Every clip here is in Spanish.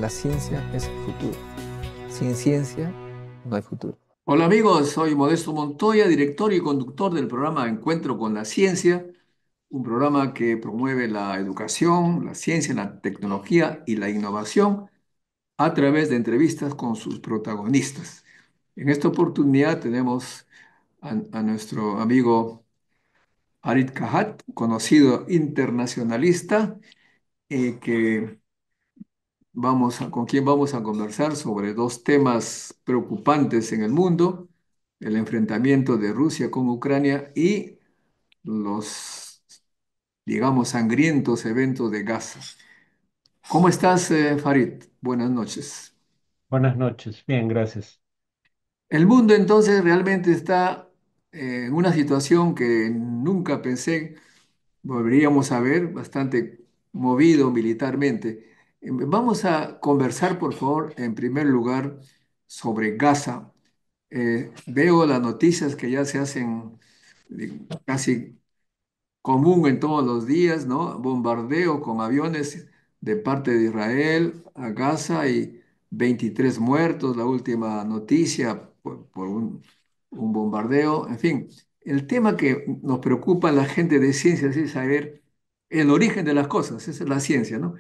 La ciencia es el futuro. Sin ciencia no hay futuro. Hola amigos, soy Modesto Montoya, director y conductor del programa Encuentro con la Ciencia, un programa que promueve la educación, la ciencia, la tecnología y la innovación a través de entrevistas con sus protagonistas. En esta oportunidad tenemos a nuestro amigo Arit Kahat, conocido internacionalista, que con quien vamos a conversar sobre dos temas preocupantes en el mundo: el enfrentamiento de Rusia con Ucrania y los, digamos, sangrientos eventos de Gaza. ¿Cómo estás, Farid? Buenas noches. Buenas noches, bien, gracias. El mundo entonces realmente está en una situación que nunca pensé volveríamos a ver, bastante movido militarmente. Vamos a conversar, por favor, en primer lugar, sobre Gaza. Veo las noticias que ya se hacen casi común en todos los días, ¿no? Bombardeo con aviones de parte de Israel a Gaza y 23 muertos, la última noticia por un bombardeo. En fin, el tema que nos preocupa a la gente de ciencias es saber el origen de las cosas, esa es la ciencia, ¿no?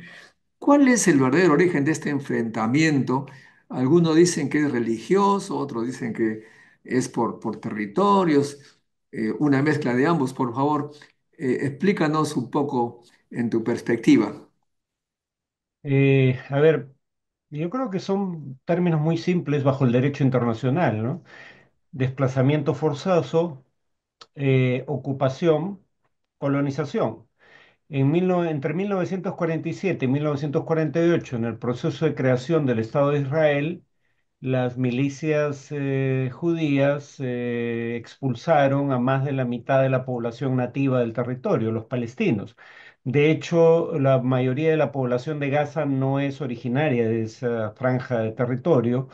¿Cuál es el verdadero origen de este enfrentamiento? Algunos dicen que es religioso, otros dicen que es por territorios, una mezcla de ambos. Por favor, explícanos un poco en tu perspectiva. A ver, yo creo que son términos muy simples bajo el derecho internacional, ¿no? Desplazamiento forzoso, ocupación, colonización. Entre 1947 y 1948, en el proceso de creación del Estado de Israel, las milicias judías expulsaron a más de la mitad de la población nativa del territorio, los palestinos. De hecho, la mayoría de la población de Gaza no es originaria de esa franja de territorio,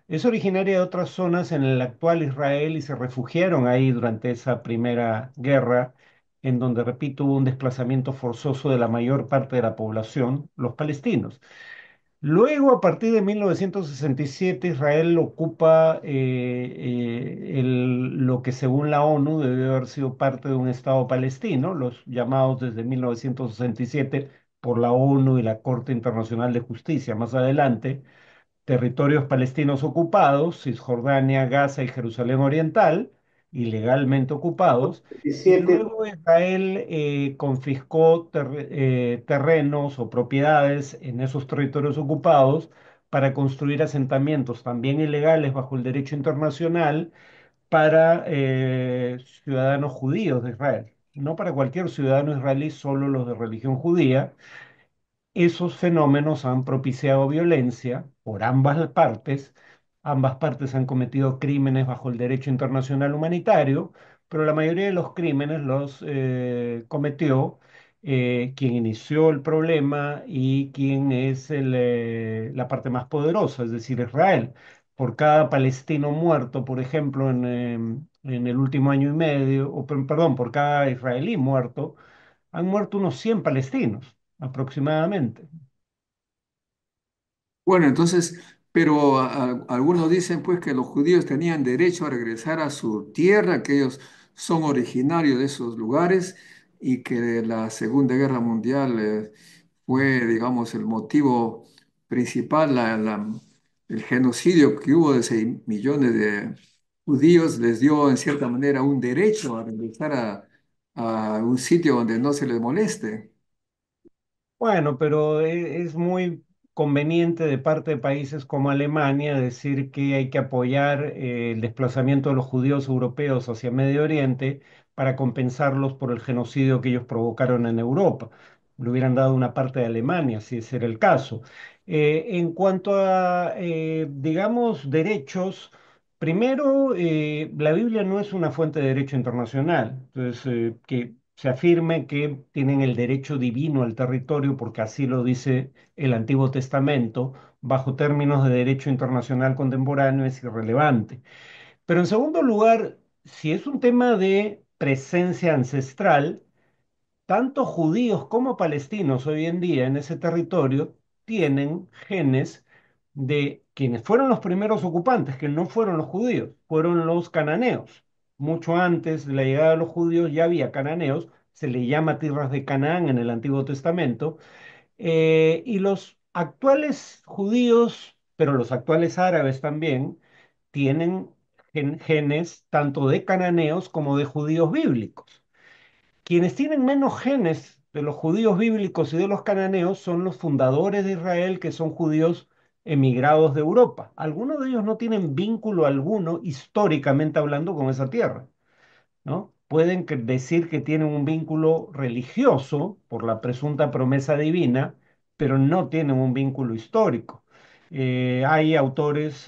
es originaria de otras zonas en el actual Israel y se refugiaron ahí durante esa primera guerra, en donde, repito, hubo un desplazamiento forzoso de la mayor parte de la población, los palestinos. Luego, a partir de 1967, Israel ocupa lo que según la ONU debe haber sido parte de un Estado palestino, los llamados desde 1967 por la ONU y la Corte Internacional de Justicia más adelante, territorios palestinos ocupados, Cisjordania, Gaza y Jerusalén Oriental, ilegalmente ocupados, y luego Israel confiscó terrenos o propiedades en esos territorios ocupados para construir asentamientos también ilegales bajo el derecho internacional para ciudadanos judíos de Israel. No para cualquier ciudadano israelí, solo los de religión judía. Esos fenómenos han propiciado violencia por ambas partes. Ambas partes han cometido crímenes bajo el derecho internacional humanitario, pero la mayoría de los crímenes los cometió quien inició el problema y quien es la parte más poderosa, es decir, Israel. Por cada palestino muerto, por ejemplo, en el último año y medio, perdón, por cada israelí muerto, han muerto unos 100 palestinos aproximadamente. Bueno, entonces, pero algunos dicen pues que los judíos tenían derecho a regresar a su tierra, que ellos son originarios de esos lugares y que la Segunda Guerra Mundial fue, digamos, el motivo principal, el genocidio que hubo de 6 millones de judíos les dio en cierta manera un derecho a regresar a un sitio donde no se les moleste. Bueno, pero es muy conveniente de parte de países como Alemania decir que hay que apoyar el desplazamiento de los judíos europeos hacia Medio Oriente para compensarlos por el genocidio que ellos provocaron en Europa. Le hubieran dado una parte de Alemania, si ese era el caso. En cuanto a, digamos, derechos, primero, la Biblia no es una fuente de derecho internacional. Entonces, que se afirme que tienen el derecho divino al territorio, porque así lo dice el Antiguo Testamento, bajo términos de derecho internacional contemporáneo, es irrelevante. Pero en segundo lugar, si es un tema de presencia ancestral, tanto judíos como palestinos hoy en día en ese territorio tienen genes de quienes fueron los primeros ocupantes, que no fueron los judíos, fueron los cananeos. Mucho antes de la llegada de los judíos ya había cananeos, se le llama tierras de Canaán en el Antiguo Testamento, y los actuales judíos, pero los actuales árabes también, tienen genes tanto de cananeos como de judíos bíblicos. Quienes tienen menos genes de los judíos bíblicos y de los cananeos son los fundadores de Israel, que son judíos emigrados de Europa. Algunos de ellos no tienen vínculo alguno, históricamente hablando, con esa tierra, ¿no? Pueden decir que tienen un vínculo religioso por la presunta promesa divina, pero no tienen un vínculo histórico. Hay autores,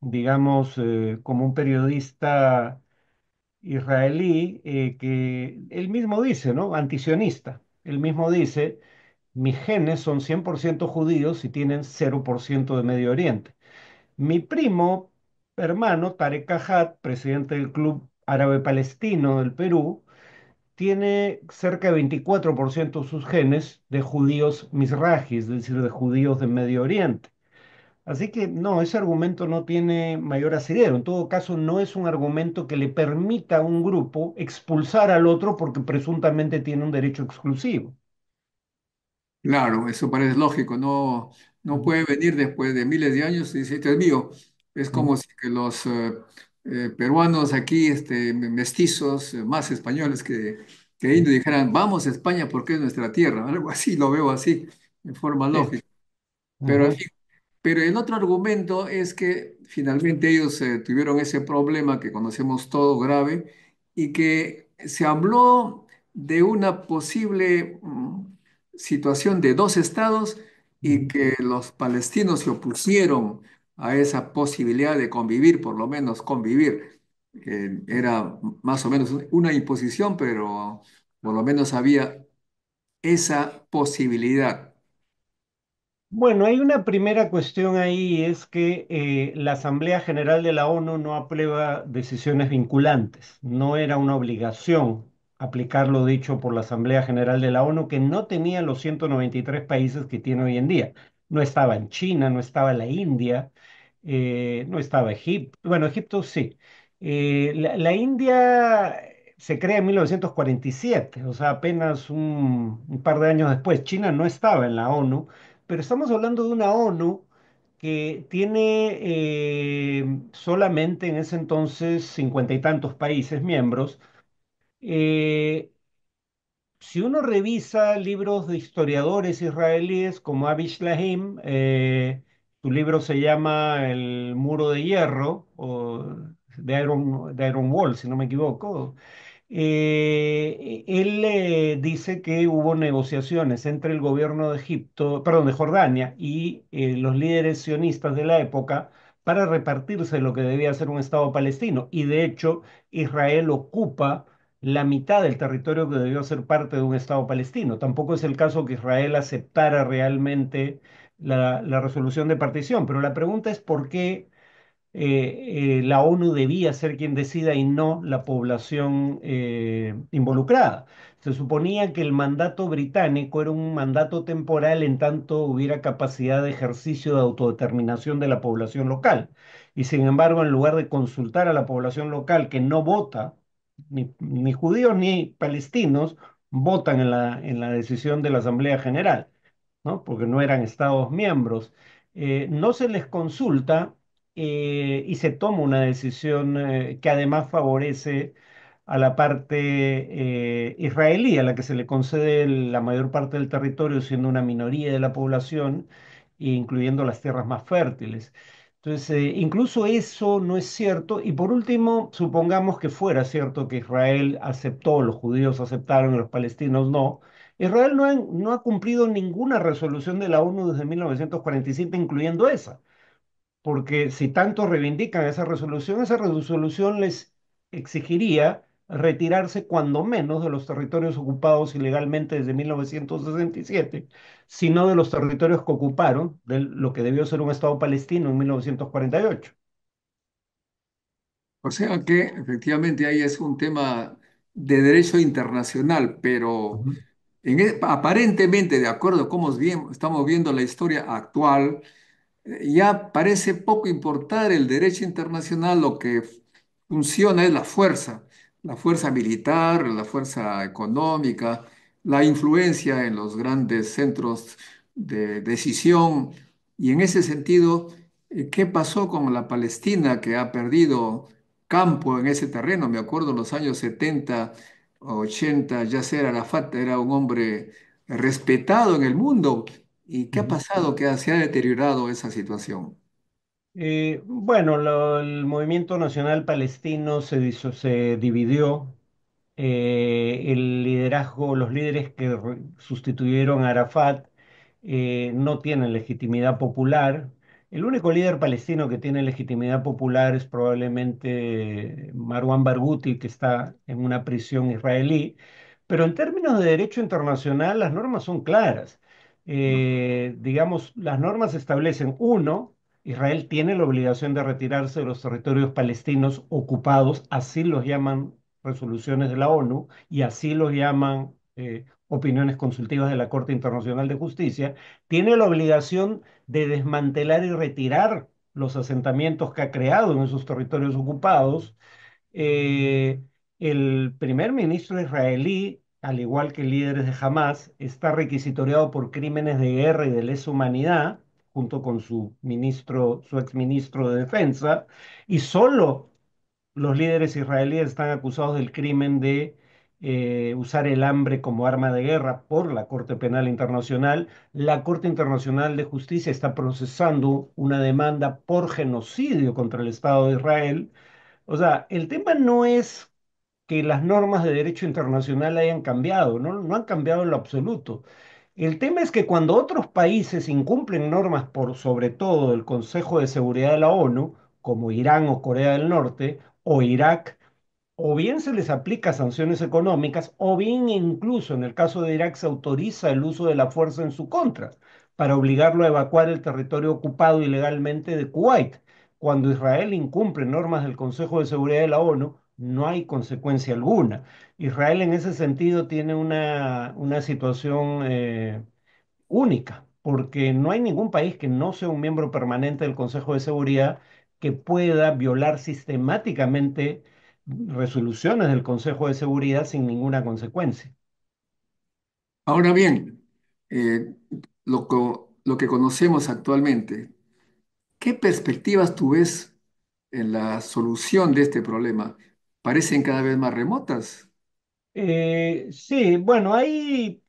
digamos, como un periodista israelí, que él mismo dice, ¿no? Antisionista. Él mismo dice, mis genes son 100% judíos y tienen 0% de Medio Oriente. Mi primo, hermano, Tarek Kahat, presidente del Club Árabe Palestino del Perú, tiene cerca de 24% de sus genes de judíos misrajis, es decir, de judíos de Medio Oriente. Así que no, ese argumento no tiene mayor asidero. En todo caso, no es un argumento que le permita a un grupo expulsar al otro porque presuntamente tiene un derecho exclusivo. Claro, eso parece lógico, no, no Ujú, puede venir después de miles de años y decir, este es mío. Es como ujú, si que los peruanos aquí, mestizos, más españoles que indios, dijeran, vamos a España porque es nuestra tierra. Algo así, lo veo así, de forma sí, lógica. Pero, en ujú, fin, pero el otro argumento es que finalmente ellos tuvieron ese problema que conocemos todo grave y que se habló de una posible situación de dos estados y ujú. que los palestinos se opusieron a esa posibilidad de convivir, por lo menos convivir, que era más o menos una imposición, pero por lo menos había esa posibilidad. Bueno, hay una primera cuestión ahí, es que la Asamblea General de la ONU no aprueba decisiones vinculantes. No era una obligación aplicar lo dicho por la Asamblea General de la ONU, que no tenía los 193 países que tiene hoy en día. No estaba en China, no estaba la India, no estaba Egipto. Bueno, Egipto sí. La India se crea en 1947, o sea, apenas un par de años después. China no estaba en la ONU, pero estamos hablando de una ONU que tiene solamente en ese entonces 50 y tantos países miembros. Eh, si uno revisa libros de historiadores israelíes como Avi Shlahim, su libro se llama El Muro de Hierro, o de Iron Wall, si no me equivoco. Él dice que hubo negociaciones entre el gobierno de Egipto, perdón, de Jordania y los líderes sionistas de la época para repartirse lo que debía ser un Estado palestino. Y de hecho, Israel ocupa la mitad del territorio que debió ser parte de un Estado palestino. Tampoco es el caso que Israel aceptara realmente la resolución de partición, pero la pregunta es por qué la ONU debía ser quien decida y no la población involucrada. Se suponía que el mandato británico era un mandato temporal en tanto hubiera capacidad de ejercicio de autodeterminación de la población local. Y sin embargo, en lugar de consultar a la población local que no vota, ni judíos ni palestinos, votan en la decisión de la Asamblea General, ¿no? Porque no eran Estados miembros. No se les consulta y se toma una decisión que además favorece a la parte israelí, a la que se le concede la mayor parte del territorio, siendo una minoría de la población, incluyendo las tierras más fértiles. Entonces, incluso eso no es cierto. Y por último, supongamos que fuera cierto que Israel aceptó, los judíos aceptaron y los palestinos no. Israel no ha cumplido ninguna resolución de la ONU desde 1947, incluyendo esa, porque si tanto reivindican esa resolución les exigiría retirarse cuando menos de los territorios ocupados ilegalmente desde 1967, sino de los territorios que ocuparon, de lo que debió ser un Estado palestino en 1948. O sea que efectivamente ahí es un tema de derecho internacional, pero Ujú. Aparentemente, de acuerdo a cómo estamos viendo la historia actual, ya parece poco importar el derecho internacional, lo que funciona es la fuerza militar, la fuerza económica, la influencia en los grandes centros de decisión. Y en ese sentido, ¿qué pasó con la Palestina que ha perdido campo en ese terreno? Me acuerdo en los años 70, 80, Yasser Arafat era un hombre respetado en el mundo. ¿Y qué ha Ujú. pasado que se ha deteriorado esa situación? Bueno, el movimiento nacional palestino se dividió. El liderazgo, los líderes que sustituyeron a Arafat no tienen legitimidad popular. El único líder palestino que tiene legitimidad popular es probablemente Marwan Barghouti, que está en una prisión israelí. Pero en términos de derecho internacional, las normas son claras. Digamos, las normas establecen, uno, Israel tiene la obligación de retirarse de los territorios palestinos ocupados, así los llaman resoluciones de la ONU y así los llaman opiniones consultivas de la Corte Internacional de Justicia, tiene la obligación de desmantelar y retirar los asentamientos que ha creado en esos territorios ocupados. eh, el primer ministro israelí, al igual que líderes de Hamas, está requisitoriado por crímenes de guerra y de lesa humanidad, junto con su ministro, su exministro de Defensa, y solo los líderes israelíes están acusados del crimen de usar el hambre como arma de guerra por la Corte Penal Internacional. La Corte Internacional de Justicia está procesando una demanda por genocidio contra el Estado de Israel. O sea, el tema no es que las normas de derecho internacional hayan cambiado, no, no han cambiado en lo absoluto. El tema es que cuando otros países incumplen normas por sobre todo el Consejo de Seguridad de la ONU, como Irán o Corea del Norte o Irak, o bien se les aplica sanciones económicas, o bien incluso en el caso de Irak se autoriza el uso de la fuerza en su contra para obligarlo a evacuar el territorio ocupado ilegalmente de Kuwait. Cuando Israel incumple normas del Consejo de Seguridad de la ONU, no hay consecuencia alguna. Israel en ese sentido tiene una situación única, porque no hay ningún país que no sea un miembro permanente del Consejo de Seguridad que pueda violar sistemáticamente resoluciones del Consejo de Seguridad sin ninguna consecuencia. Ahora bien, eh, lo que conocemos actualmente, ¿qué perspectivas tú ves en la solución de este problema? Parecen cada vez más remotas. Sí, bueno, hay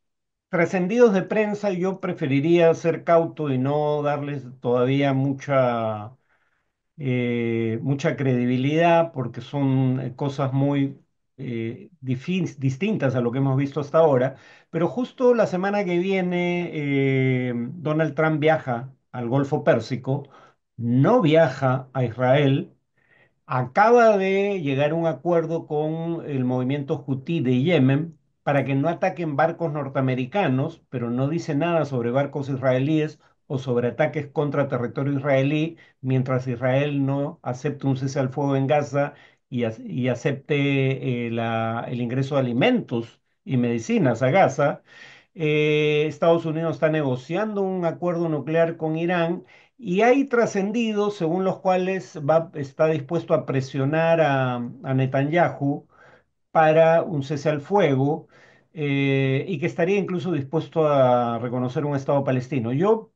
trascendidos de prensa, yo preferiría ser cauto y no darles todavía mucha credibilidad porque son cosas muy distintas a lo que hemos visto hasta ahora. Pero justo la semana que viene Donald Trump viaja al Golfo Pérsico, no viaja a Israel. Acaba de llegar a un acuerdo con el movimiento Houthi de Yemen para que no ataquen barcos norteamericanos, pero no dice nada sobre barcos israelíes o sobre ataques contra territorio israelí, mientras Israel no acepte un cese al fuego en Gaza y acepte el ingreso de alimentos y medicinas a Gaza. Estados Unidos está negociando un acuerdo nuclear con Irán y hay trascendidos según los cuales está dispuesto a presionar a Netanyahu para un cese al fuego y que estaría incluso dispuesto a reconocer un Estado palestino. Yo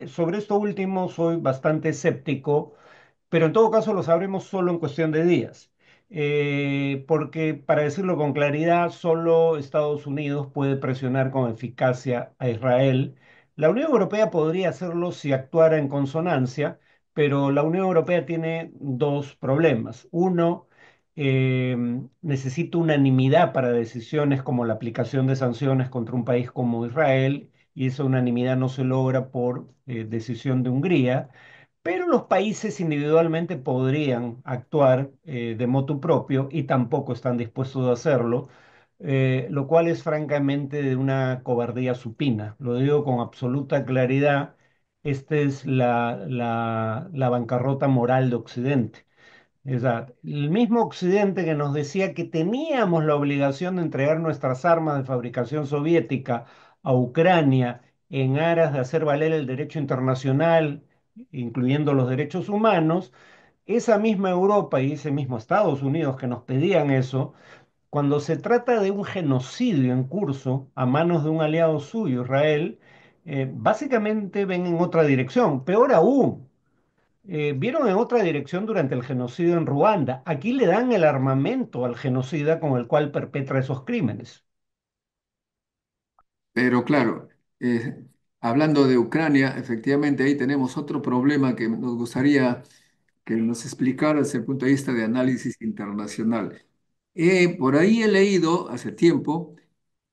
sobre esto último soy bastante escéptico, pero en todo caso lo sabremos solo en cuestión de días. Porque, para decirlo con claridad, solo Estados Unidos puede presionar con eficacia a Israel. La Unión Europea podría hacerlo si actuara en consonancia, pero la Unión Europea tiene dos problemas. Uno, eh, necesita unanimidad para decisiones como la aplicación de sanciones contra un país como Israel, y esa unanimidad no se logra por decisión de Hungría, pero los países individualmente podrían actuar de motu propio y tampoco están dispuestos a hacerlo, lo cual es francamente de una cobardía supina. Lo digo con absoluta claridad, esta es la bancarrota moral de Occidente. O sea, el mismo Occidente que nos decía que teníamos la obligación de entregar nuestras armas de fabricación soviética a Ucrania en aras de hacer valer el derecho internacional, incluyendo los derechos humanos, esa misma Europa y ese mismo Estados Unidos que nos pedían eso, cuando se trata de un genocidio en curso a manos de un aliado suyo, Israel, básicamente ven en otra dirección. Peor aún, vieron en otra dirección durante el genocidio en Ruanda. Aquí le dan el armamento al genocida con el cual perpetra esos crímenes. Pero claro, hablando de Ucrania, efectivamente ahí tenemos otro problema que nos gustaría que nos explicara desde el punto de vista de análisis internacional. Por ahí he leído hace tiempo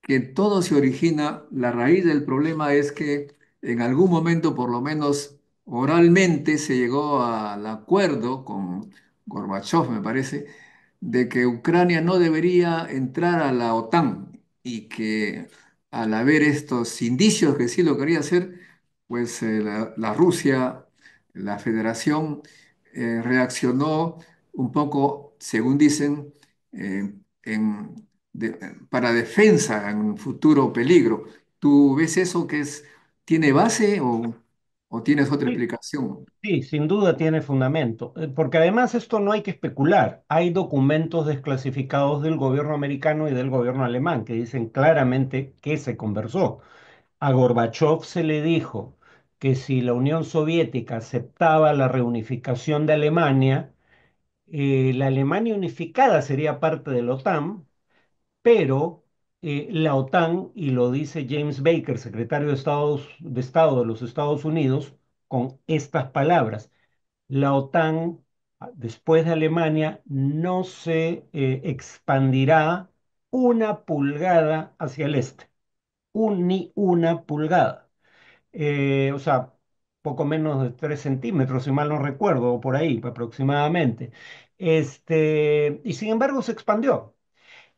que todo se origina, la raíz del problema es que en algún momento, por lo menos oralmente, se llegó al acuerdo con Gorbachev, me parece, de que Ucrania no debería entrar a la OTAN y que al haber estos indicios que sí lo quería hacer, pues la Rusia, la Federación, reaccionó un poco, según dicen, para defensa en un futuro peligro. ¿Tú ves eso que tiene base o tienes otra Sí, explicación? sí, sin duda tiene fundamento, porque además esto no hay que especular. Hay documentos desclasificados del gobierno americano y del gobierno alemán que dicen claramente que se conversó. A Gorbachev se le dijo que si la Unión Soviética aceptaba la reunificación de Alemania, la Alemania unificada sería parte de la OTAN, pero la OTAN, y lo dice James Baker, secretario de Estado de los Estados Unidos, con estas palabras, la OTAN, después de Alemania, no se expandirá una pulgada hacia el este, ni una pulgada. O sea, poco menos de 3 centímetros, si mal no recuerdo, o por ahí aproximadamente. Y sin embargo se expandió.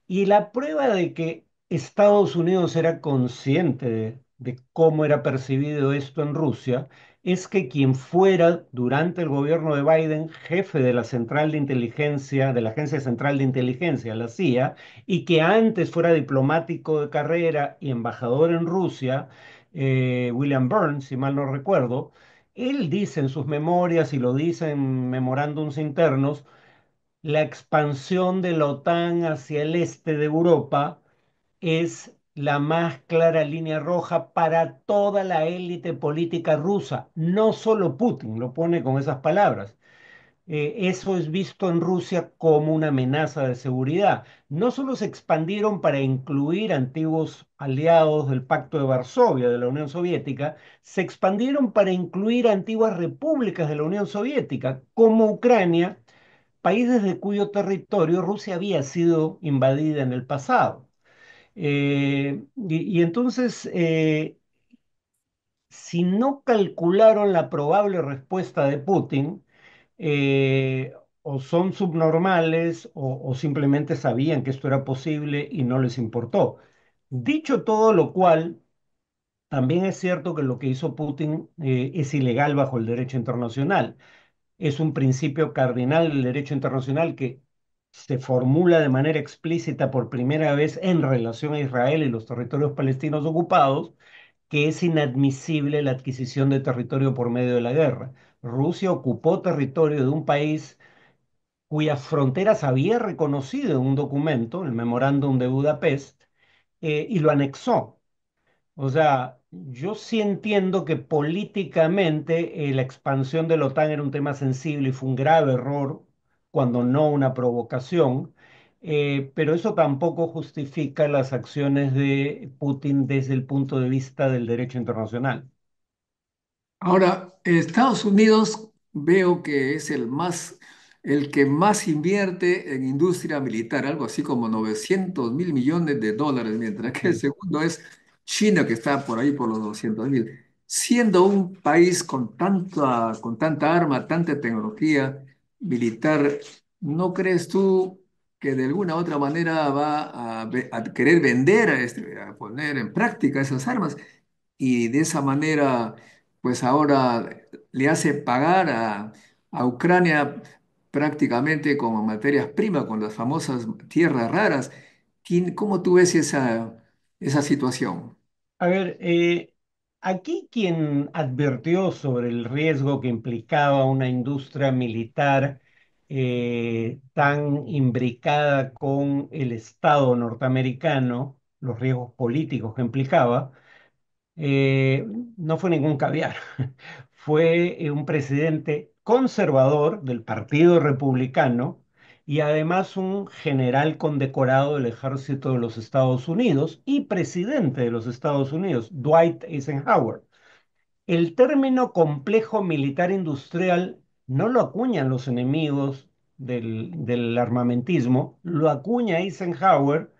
Y la prueba de que Estados Unidos era consciente de cómo era percibido esto en Rusia es que quien fuera durante el gobierno de Biden jefe de la Central de Inteligencia, de la Agencia Central de Inteligencia, la CIA, y que antes fuera diplomático de carrera y embajador en Rusia, William Burns, si mal no recuerdo, él dice en sus memorias y lo dice en memorándums internos, la expansión de la OTAN hacia el este de Europa es la más clara línea roja para toda la élite política rusa, no solo Putin, lo pone con esas palabras. Eso es visto en Rusia como una amenaza de seguridad. No solo se expandieron para incluir antiguos aliados del Pacto de Varsovia, de la Unión Soviética, se expandieron para incluir antiguas repúblicas de la Unión Soviética, como Ucrania, países de cuyo territorio Rusia había sido invadida en el pasado. Y entonces, si no calcularon la probable respuesta de Putin, o son subnormales o simplemente sabían que esto era posible y no les importó. Dicho todo lo cual, también es cierto que lo que hizo Putin es ilegal bajo el derecho internacional. Es un principio cardinal del derecho internacional que se formula de manera explícita por primera vez en relación a Israel y los territorios palestinos ocupados, que es inadmisible la adquisición de territorio por medio de la guerra. Rusia ocupó territorio de un país cuyas fronteras había reconocido en un documento, el Memorándum de Budapest, y lo anexó. O sea, yo sí entiendo que políticamente la expansión de la OTAN era un tema sensible y fue un grave error, cuando no una provocación, pero eso tampoco justifica las acciones de Putin desde el punto de vista del derecho internacional. Ahora, Estados Unidos veo que es el que más invierte en industria militar, algo así como 900.000 millones de dólares, mientras que el Sí. segundo es China, que está por ahí por los 200.000. Siendo un país con tanta arma, tanta tecnología militar, ¿no crees tú que de alguna u otra manera va a querer vender, a poner en práctica esas armas? Y de esa manera, pues ahora le hace pagar a Ucrania prácticamente como materias primas con las famosas tierras raras. ¿Cómo tú ves esa situación? A ver, aquí quien advirtió sobre el riesgo que implicaba una industria militar tan imbricada con el Estado norteamericano, los riesgos políticos que implicaba, eh, no fue ningún caviar. Fue un presidente conservador del Partido Republicano y además un general condecorado del ejército de los Estados Unidos y presidente de los Estados Unidos, Dwight Eisenhower. El término complejo militar industrial no lo acuñan los enemigos del armamentismo, lo acuña Eisenhower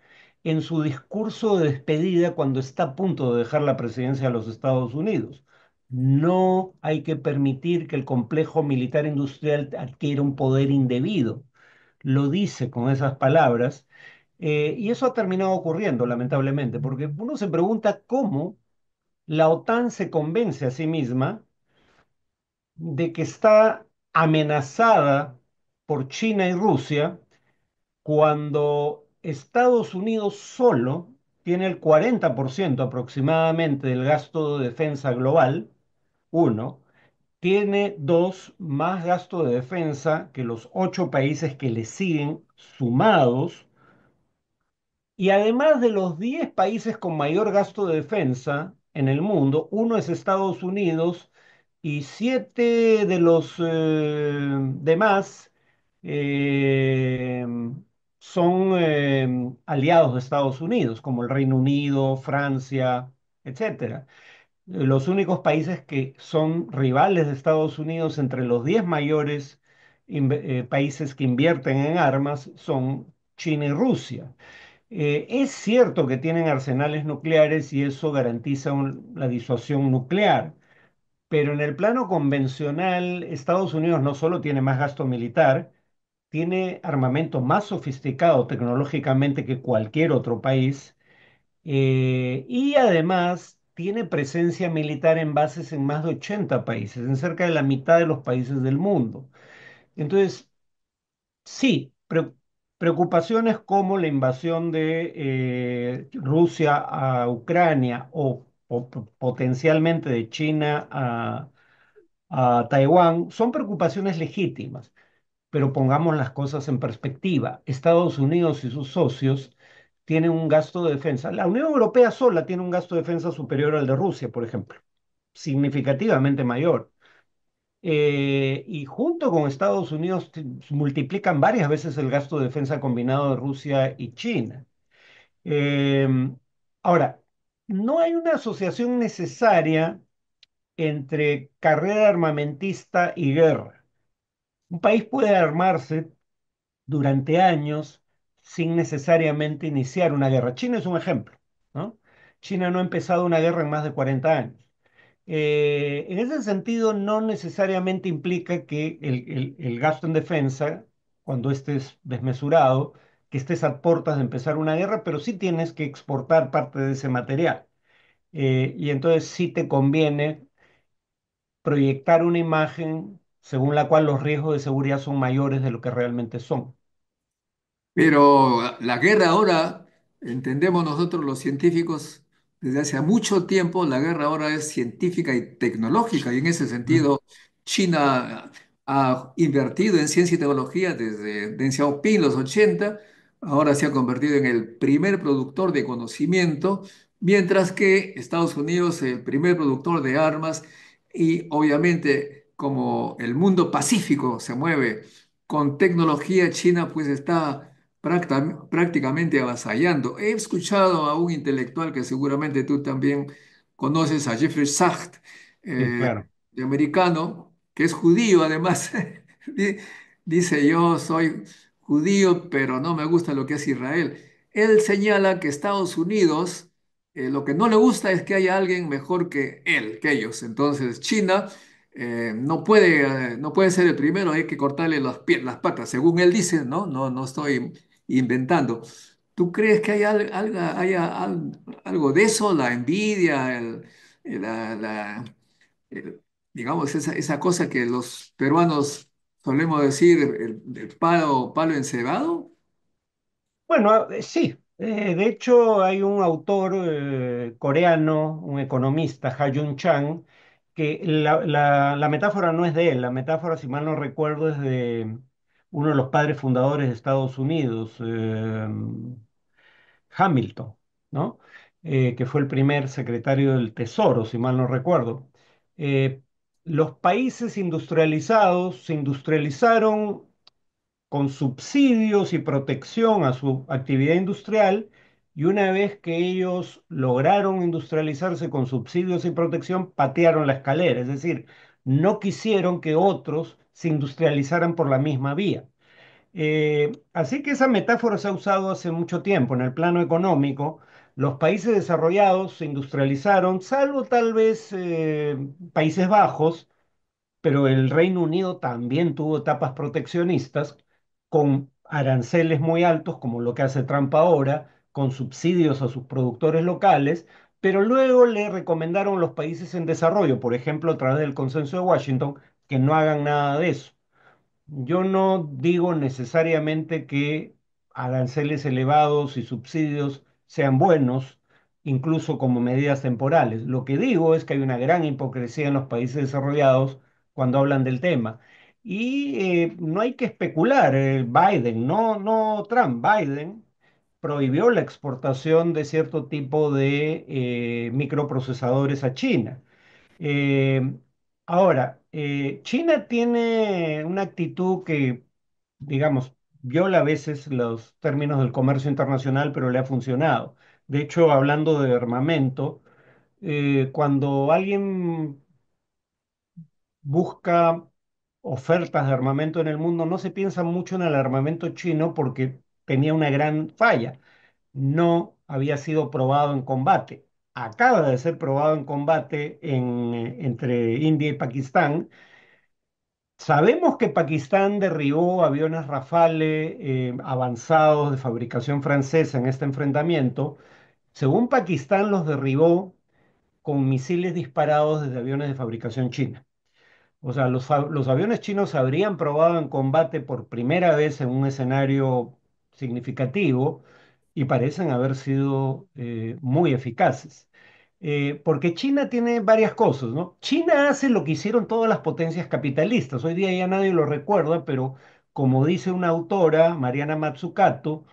en su discurso de despedida cuando está a punto de dejar la presidencia de los Estados Unidos. No hay que permitir que el complejo militar industrial adquiera un poder indebido. Lo dice con esas palabras, y eso ha terminado ocurriendo, lamentablemente, porque uno se pregunta cómo la OTAN se convence a sí misma de que está amenazada por China y Rusia cuando Estados Unidos solo tiene el 40% aproximadamente del gasto de defensa global, uno, tiene dos, más gasto de defensa que los 8 países que le siguen sumados, y además de los 10 países con mayor gasto de defensa en el mundo, uno es Estados Unidos y 7 de los demás eh, son aliados de Estados Unidos, como el Reino Unido, Francia, etcétera. Los únicos países que son rivales de Estados Unidos entre los 10 mayores países que invierten en armas son China y Rusia. Es cierto que tienen arsenales nucleares y eso garantiza la disuasión nuclear, pero en el plano convencional, Estados Unidos no solo tiene más gasto militar, tiene armamento más sofisticado tecnológicamente que cualquier otro país, y además tiene presencia militar en bases en más de 80 países, en cerca de la mitad de los países del mundo. Entonces, sí, preocupaciones como la invasión de Rusia a Ucrania o potencialmente de China a Taiwán son preocupaciones legítimas, pero pongamos las cosas en perspectiva. Estados Unidos y sus socios tienen un gasto de defensa. La Unión Europea sola tiene un gasto de defensa superior al de Rusia, por ejemplo, significativamente mayor. Y junto con Estados Unidos multiplican varias veces el gasto de defensa combinado de Rusia y China. Em, Ahora, no hay una asociación necesaria entre carrera armamentista y guerra. Un país puede armarse durante años sin necesariamente iniciar una guerra. China es un ejemplo, ¿no? China no ha empezado una guerra en más de 40 años. En ese sentido, no necesariamente implica que el gasto en defensa, cuando estés desmesurado, que estés a puertas de empezar una guerra, pero sí tienes que exportar parte de ese material. Y entonces sí te conviene proyectar una imagen según la cual los riesgos de seguridad son mayores de lo que realmente son. Pero la guerra ahora, entendemos nosotros los científicos, desde hace mucho tiempo, la guerra ahora es científica y tecnológica, y en ese Mm. sentido, China ha invertido en ciencia y tecnología desde Deng Xiaoping, los 80, ahora se ha convertido en el primer productor de conocimiento, mientras que Estados Unidos, el primer productor de armas, y obviamente como el mundo pacífico se mueve con tecnología, China pues está prácticamente avasallando. He escuchado a un intelectual que seguramente tú también conoces, a Jeffrey Sachs, Sí, eh, claro. de americano, que es judío además. Di- Dice, yo soy judío, pero no me gusta lo que es Israel. Él señala que Estados Unidos, lo que no le gusta es que haya alguien mejor que él, que ellos. Entonces, China no puede ser el primero, hay que cortarle las patas, según él dice, ¿no? No estoy inventando. ¿Tú crees que algo de eso, la envidia, el- la, la- el- digamos, esa cosa que los peruanos solemos decir el palo encebado. Bueno, sí. De hecho, hay un autor coreano, un economista, Ha-Joon Chang, que la metáfora no es de él, la metáfora, si mal no recuerdo, es de uno de los padres fundadores de Estados Unidos, Hamilton, ¿no? Que fue el primer secretario del Tesoro, si mal no recuerdo. Eh, los países industrializados se industrializaron con subsidios y protección a su actividad industrial, y una vez que ellos lograron industrializarse con subsidios y protección, patearon la escalera, es decir, no quisieron que otros se industrializaran por la misma vía. Así que esa metáfora se ha usado hace mucho tiempo en el plano económico. Los países desarrollados se industrializaron, salvo tal vez Países Bajos, pero el Reino Unido también tuvo etapas proteccionistas con aranceles muy altos, como lo que hace Trump ahora, con subsidios a sus productores locales, pero luego le recomendaron a los países en desarrollo, por ejemplo, a través del Consenso de Washington, que no hagan nada de eso. Yo no digo necesariamente que aranceles elevados y subsidios sean buenos, incluso como medidas temporales. Lo que digo es que hay una gran hipocresía en los países desarrollados cuando hablan del tema. Y no hay que especular. Biden, no Trump, Biden prohibió la exportación de cierto tipo de microprocesadores a China. Eh, ahora, China tiene una actitud que, digamos, viola a veces los términos del comercio internacional, pero le ha funcionado. De hecho, hablando de armamento, cuando alguien busca ofertas de armamento en el mundo, no se piensa mucho en el armamento chino porque tenía una gran falla: no había sido probado en combate. Acaba de ser probado en combate entre India y Pakistán. Sabemos que Pakistán derribó aviones Rafale avanzados de fabricación francesa en este enfrentamiento. Según Pakistán, los derribó con misiles disparados desde aviones de fabricación china. O sea, los aviones chinos se habrían probado en combate por primera vez en un escenario significativo y parecen haber sido muy eficaces. Porque China tiene varias cosas, ¿no? China hace lo que hicieron todas las potencias capitalistas. Hoy día ya nadie lo recuerda, pero como dice una autora, Mariana Mazzucato,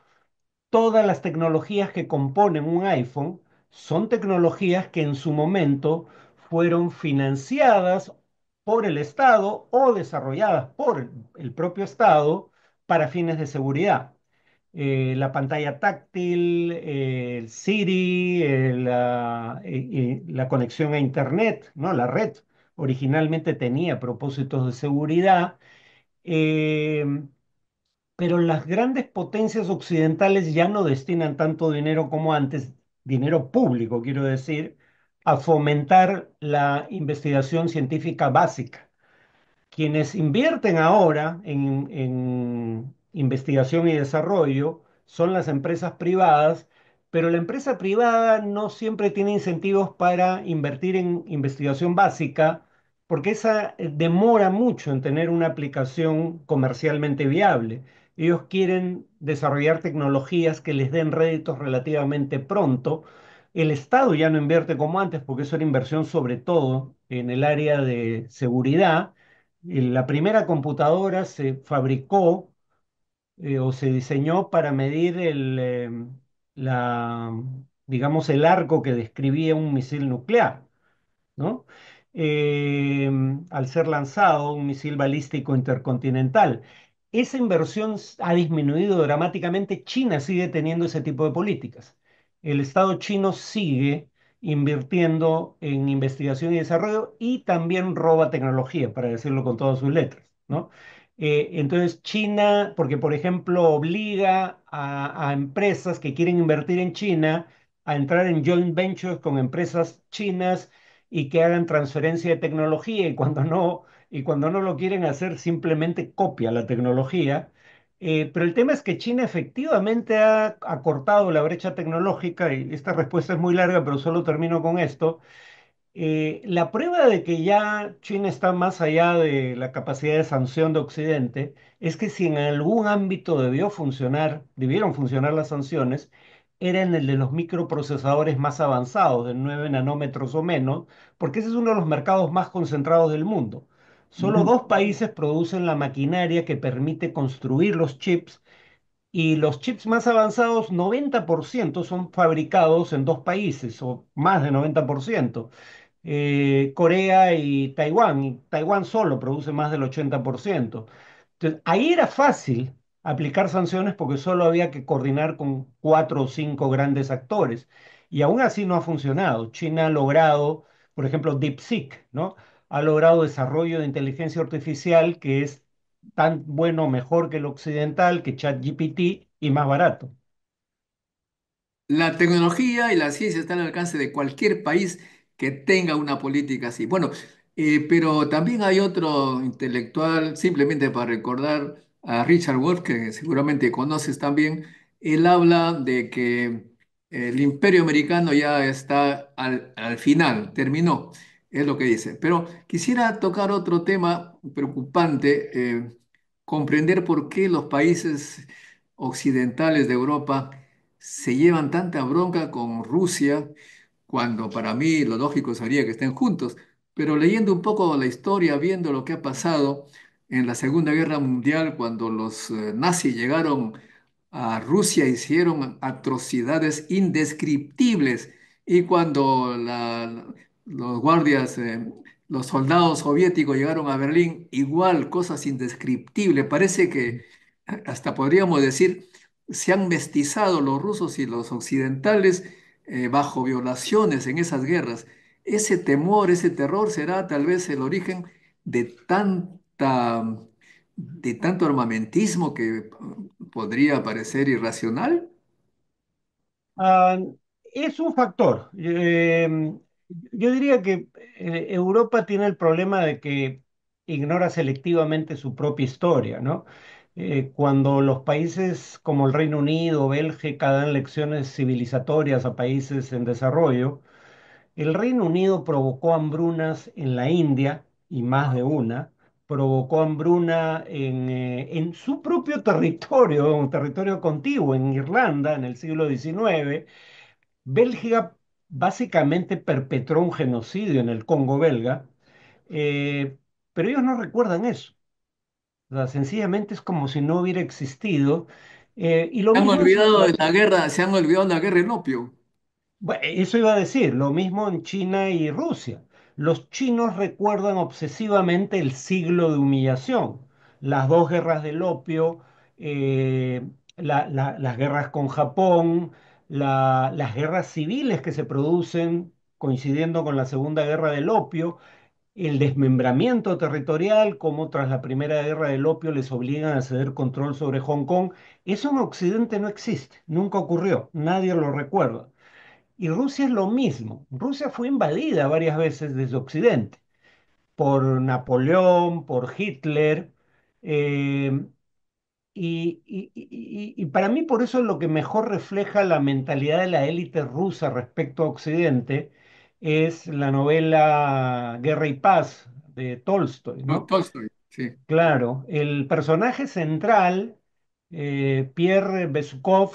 todas las tecnologías que componen un iPhone son tecnologías que en su momento fueron financiadas por el Estado o desarrolladas por el propio Estado para fines de seguridad. La pantalla táctil, el Siri, la conexión a Internet, ¿no? La red originalmente tenía propósitos de seguridad. eh, pero las grandes potencias occidentales ya no destinan tanto dinero como antes, dinero público, quiero decir, a fomentar la investigación científica básica. Quienes invierten ahora en investigación y desarrollo son las empresas privadas, pero la empresa privada no siempre tiene incentivos para invertir en investigación básica, porque esa demora mucho en tener una aplicación comercialmente viable. Ellos quieren desarrollar tecnologías que les den réditos relativamente pronto. El Estado ya no invierte como antes, porque eso era inversión sobre todo en el área de seguridad. La primera computadora se fabricó o se diseñó para medir la, digamos, el arco que describía un misil nuclear, ¿no? Eh, Al ser lanzado un misil balístico intercontinental. Esa inversión ha disminuido dramáticamente. China sigue teniendo ese tipo de políticas. El Estado chino sigue invirtiendo en investigación y desarrollo y también roba tecnología, para decirlo con todas sus letras, ¿no? Entonces China, porque por ejemplo obliga a empresas que quieren invertir en China a entrar en joint ventures con empresas chinas y que hagan transferencia de tecnología, y cuando no lo quieren hacer simplemente copia la tecnología. Pero el tema es que China efectivamente ha acortado la brecha tecnológica, y esta respuesta es muy larga, pero solo termino con esto. La prueba de que ya China está más allá de la capacidad de sanción de Occidente es que si en algún ámbito debieron funcionar las sanciones, era en el de los microprocesadores más avanzados, de 9 nanómetros o menos, porque ese es uno de los mercados más concentrados del mundo. Solo Ujú. dos países producen la maquinaria que permite construir los chips y los chips más avanzados, 90% son fabricados en dos países, o más de 90%. Corea y Taiwán. Y Taiwán solo produce más del 80%. Entonces, ahí era fácil aplicar sanciones porque solo había que coordinar con cuatro o cinco grandes actores. Y aún así no ha funcionado. China ha logrado, por ejemplo, DeepSeek, ¿no? Ha logrado desarrollo de inteligencia artificial que es tan bueno o mejor que el occidental, que ChatGPT y más barato. La tecnología y la ciencia están al alcance de cualquier país que tenga una política así. Bueno, pero también hay otro intelectual, simplemente para recordar a Richard Wolff, que seguramente conoces también. Él habla de que el imperio americano ya está al final, terminó, es lo que dice. Pero quisiera tocar otro tema preocupante, comprender por qué los países occidentales de Europa se llevan tanta bronca con Rusia, cuando para mí lo lógico sería que estén juntos. Pero leyendo un poco la historia, viendo lo que ha pasado en la Segunda Guerra Mundial, cuando los nazis llegaron a Rusia, hicieron atrocidades indescriptibles. Y cuando los guardias, los soldados soviéticos llegaron a Berlín, igual, cosas indescriptibles. Parece que hasta podríamos decir, se han mestizado los rusos y los occidentales bajo violaciones en esas guerras. Ese temor, ese terror será tal vez el origen de de tanto armamentismo que podría parecer irracional. Ah, es un factor. Yo diría que Europa tiene el problema de que ignora selectivamente su propia historia, ¿no? Cuando los países como el Reino Unido, Bélgica dan lecciones civilizatorias a países en desarrollo, el Reino Unido provocó hambrunas en la India, y más de una, provocó hambruna en su propio territorio, un territorio contiguo, en Irlanda, en el siglo XIX. Bélgica básicamente perpetró un genocidio en el Congo belga, eh, pero ellos no recuerdan eso. O sea, sencillamente es como si no hubiera existido. Y lo Se han mismo en olvidado de Sudáfrica. la guerra, se han olvidado de la guerra en opio. Bueno, eso iba a decir, lo mismo en China y Rusia. Los chinos recuerdan obsesivamente el siglo de humillación, las dos guerras del opio, eh, las guerras con Japón, las guerras civiles que se producen coincidiendo con la Segunda Guerra del Opio, el desmembramiento territorial, como tras la Primera Guerra del Opio les obligan a ceder control sobre Hong Kong. Eso en Occidente no existe, nunca ocurrió, nadie lo recuerda. Y Rusia es lo mismo. Rusia fue invadida varias veces desde Occidente, por Napoleón, por Hitler, eh, y para mí por eso lo que mejor refleja la mentalidad de la élite rusa respecto a Occidente es la novela Guerra y Paz de Tolstoy, No, ¿no? Tolstoy, sí. Claro, el personaje central, Pierre Besukov,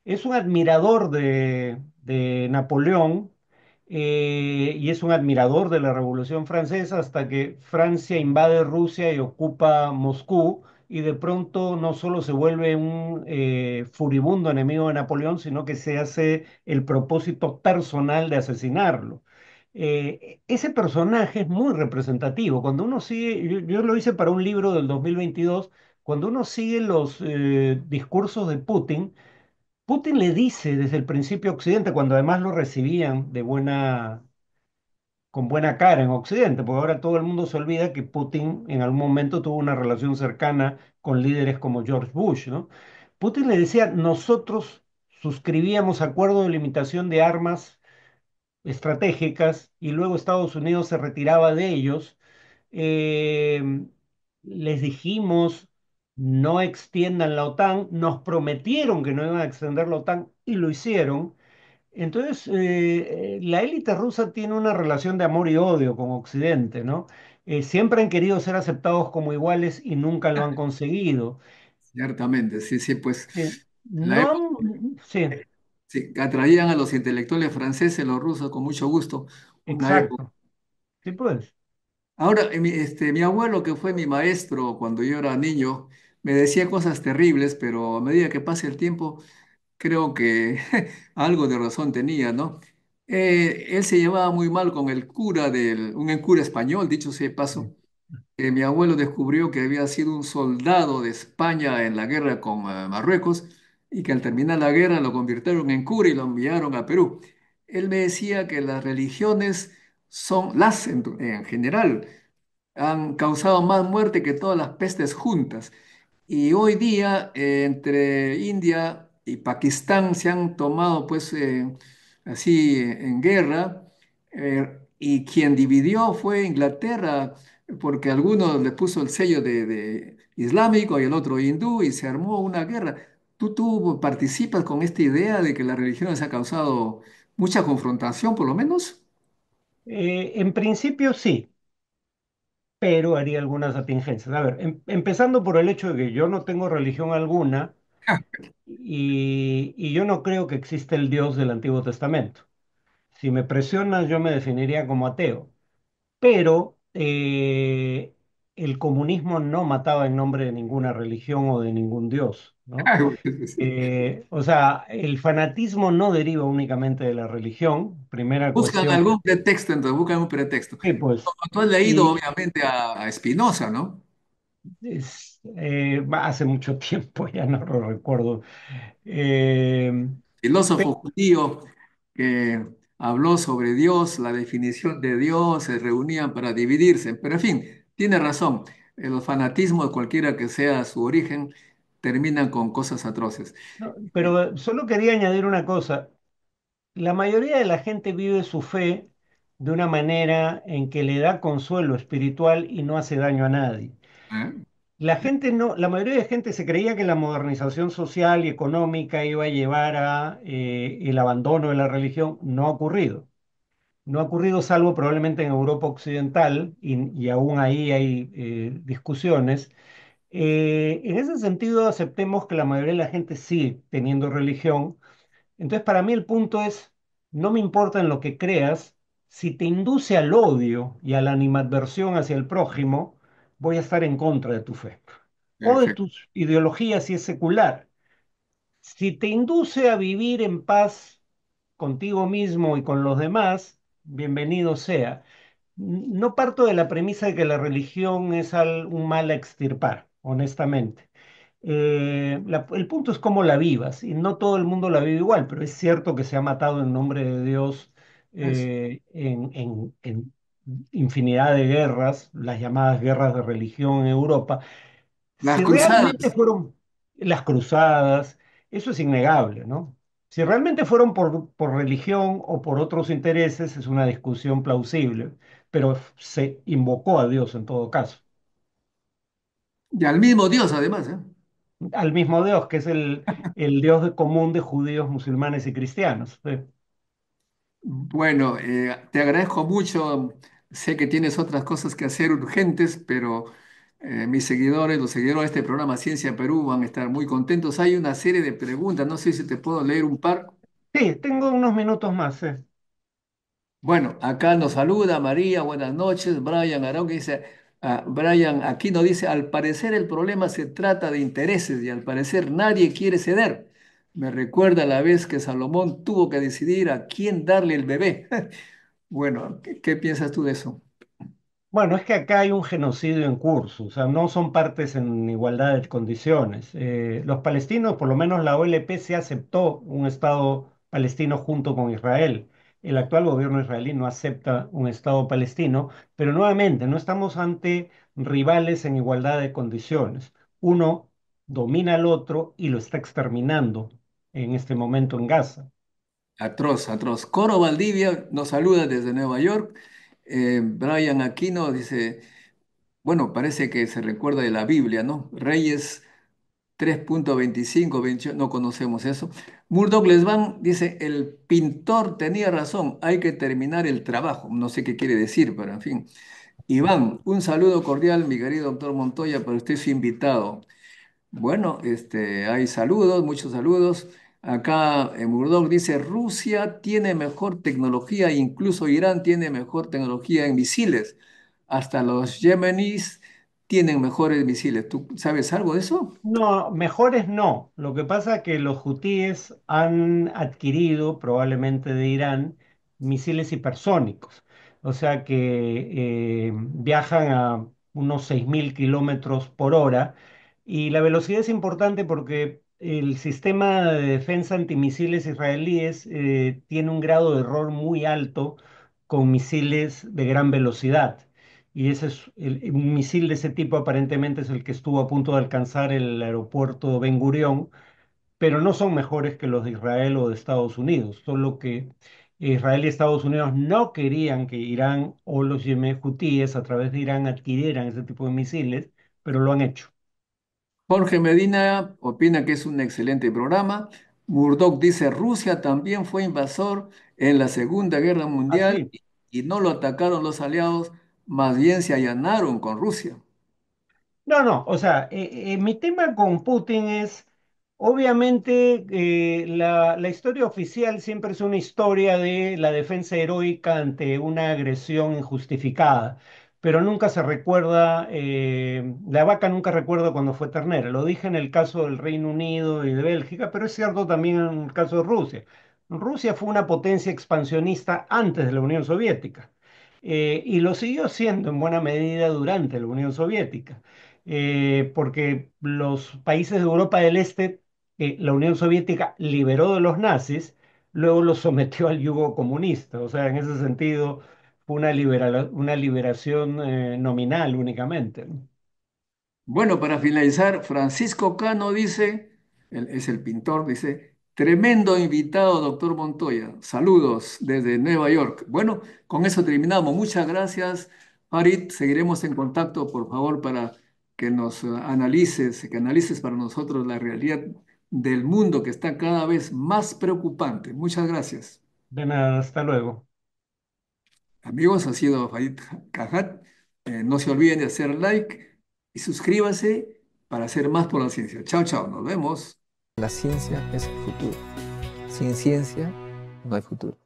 es un admirador de Napoleón, y es un admirador de la Revolución Francesa hasta que Francia invade Rusia y ocupa Moscú y de pronto no solo se vuelve un furibundo enemigo de Napoleón, sino que se hace el propósito personal de asesinarlo. Ese personaje es muy representativo. Cuando uno sigue, yo lo hice para un libro del 2022, cuando uno sigue los discursos de Putin, Putin le dice desde el principio a Occidente, cuando además lo recibían con buena cara en Occidente, porque ahora todo el mundo se olvida que Putin en algún momento tuvo una relación cercana con líderes como George Bush, ¿no? Putin le decía, nosotros suscribíamos acuerdos de limitación de armas estratégicas y luego Estados Unidos se retiraba de ellos. Eh, Les dijimos no extiendan la OTAN, nos prometieron que no iban a extender la OTAN y lo hicieron. Entonces, la élite rusa tiene una relación de amor y odio con Occidente, ¿no? Siempre han querido ser aceptados como iguales y nunca lo han conseguido. Ciertamente, sí, sí, pues en la No época han, sí, sí, atraían a los intelectuales franceses, los rusos, con mucho gusto, una época. exacto. Sí, pues. Ahora, mi abuelo, que fue mi maestro cuando yo era niño, me decía cosas terribles, pero a medida que pasa el tiempo, creo que algo de razón tenía, ¿no? Él se llevaba muy mal con el cura un cura español, dicho sea de paso. Mi abuelo descubrió que había sido un soldado de España en la guerra con Marruecos y que al terminar la guerra lo convirtieron en cura y lo enviaron a Perú. Él me decía que las religiones son, en general, han causado más muerte que todas las pestes juntas. Y hoy día, entre India y Pakistán se han tomado, pues, así en guerra, y quien dividió fue Inglaterra, porque algunos le puso el sello de islámico y el otro hindú, y se armó una guerra. ¿Tú participas con esta idea de que las religiones ha causado mucha confrontación, por lo menos? En principio sí, pero haría algunas atingencias. A ver, empezando por el hecho de que yo no tengo religión alguna y yo no creo que exista el Dios del Antiguo Testamento. Si me presionas, yo me definiría como ateo. Pero el comunismo no mataba en nombre de ninguna religión o de ningún Dios, ¿no? O sea, el fanatismo no deriva únicamente de la religión, primera Buscan cuestión. algún pretexto, entonces buscan un pretexto. Sí, pues, Tú has leído, y obviamente, a Spinoza, ¿no? hace mucho tiempo, ya no lo recuerdo. Eh, Filósofo judío que habló sobre Dios, la definición de Dios, se reunían para dividirse. Pero en fin, tiene razón. Los fanatismos, cualquiera que sea su origen, terminan con cosas atroces. no, Eh, pero solo quería añadir una cosa. La mayoría de la gente vive su fe de una manera en que le da consuelo espiritual y no hace daño a nadie. ¿eh? La gente no, la mayoría de gente se creía que la modernización social y económica iba a llevar a el abandono de la religión. No ha ocurrido. No ha ocurrido salvo probablemente en Europa Occidental y aún ahí hay discusiones. En ese sentido, aceptemos que la mayoría de la gente sigue teniendo religión. Entonces, para mí el punto es, no me importa en lo que creas, si te induce al odio y a la animadversión hacia el prójimo, voy a estar en contra de tu fe o de Perfecto. tus ideologías si es secular. Si te induce a vivir en paz contigo mismo y con los demás, bienvenido sea. No parto de la premisa de que la religión es un mal a extirpar, honestamente. El punto es cómo la vivas, y no todo el mundo la vive igual, pero es cierto que se ha matado en nombre de Dios Eso. en infinidad de guerras, las llamadas guerras de religión en Europa. Las Si realmente cruzadas. fueron las cruzadas, eso es innegable, ¿no? Si realmente fueron por religión o por otros intereses, es una discusión plausible, pero se invocó a Dios en todo caso, Y al mismo Dios, además, ¿eh? al mismo Dios, que es el Dios común de judíos, musulmanes y cristianos. ¿Sí? Bueno, te agradezco mucho. Sé que tienes otras cosas que hacer urgentes, pero mis seguidores, los seguidores de este programa Ciencia Perú van a estar muy contentos. Hay una serie de preguntas, no sé si te puedo leer un par. Sí, tengo unos minutos más. Sí. Bueno, acá nos saluda María, buenas noches. Brian Arón que dice, Brian Aquino dice, al parecer el problema se trata de intereses y al parecer nadie quiere ceder. Me recuerda la vez que Salomón tuvo que decidir a quién darle el bebé. Bueno, ¿qué piensas tú de eso? Bueno, es que acá hay un genocidio en curso, o sea, no son partes en igualdad de condiciones. Los palestinos, por lo menos la OLP, se aceptó un Estado palestino junto con Israel. El actual gobierno israelí no acepta un Estado palestino, pero nuevamente no estamos ante rivales en igualdad de condiciones. Uno domina al otro y lo está exterminando en este momento en Gaza. Atroz, atroz. Coro Valdivia nos saluda desde Nueva York. Brian Aquino dice, bueno, parece que se recuerda de la Biblia, ¿no? Reyes. 3.25, 28, no conocemos eso. Murdoch Lesban dice, el pintor tenía razón, hay que terminar el trabajo. No sé qué quiere decir, pero en fin. Iván, un saludo cordial, mi querido doctor Montoya, para usted su invitado. Bueno, hay saludos, muchos saludos. Acá Murdoch dice, Rusia tiene mejor tecnología, incluso Irán tiene mejor tecnología en misiles. Hasta los yemeníes tienen mejores misiles. ¿Tú sabes algo de eso? No, mejores no. Lo que pasa es que los hutíes han adquirido, probablemente de Irán, misiles hipersónicos. O sea que viajan a unos 6.000 kilómetros por hora. Y la velocidad es importante porque el sistema de defensa antimisiles israelíes tiene un grado de error muy alto con misiles de gran velocidad. Y ese es un misil de ese tipo aparentemente es el que estuvo a punto de alcanzar el aeropuerto Ben Gurión, pero no son mejores que los de Israel o de Estados Unidos, solo que Israel y Estados Unidos no querían que Irán o los hutíes a través de Irán adquirieran ese tipo de misiles, pero lo han hecho. Jorge Medina opina que es un excelente programa. Murdoch dice, Rusia también fue invasor en la Segunda Guerra Mundial Así. y no lo atacaron los aliados, más bien se allanaron con Rusia. No, no, o sea, mi tema con Putin es, obviamente, la historia oficial siempre es una historia de la defensa heroica ante una agresión injustificada, pero nunca se recuerda, la vaca nunca recuerda cuando fue ternera. Lo dije en el caso del Reino Unido y de Bélgica, pero es cierto también en el caso de Rusia. Rusia fue una potencia expansionista antes de la Unión Soviética. Y lo siguió siendo en buena medida durante la Unión Soviética porque los países de Europa del Este, la Unión Soviética liberó de los nazis, luego los sometió al yugo comunista. O sea, en ese sentido, fue una liberación nominal únicamente, ¿no? Bueno, para finalizar, Francisco Cano dice, es el pintor, dice, tremendo invitado, doctor Montoya. Saludos desde Nueva York. Bueno, con eso terminamos. Muchas gracias, Farid. Seguiremos en contacto, por favor, para que nos que analices para nosotros la realidad del mundo que está cada vez más preocupante. Muchas gracias. De nada, hasta luego. Amigos, ha sido Farid Cajat. No se olviden de hacer like y suscríbase para hacer más por la ciencia. Chao, chao, nos vemos. La ciencia es el futuro. Sin ciencia no hay futuro.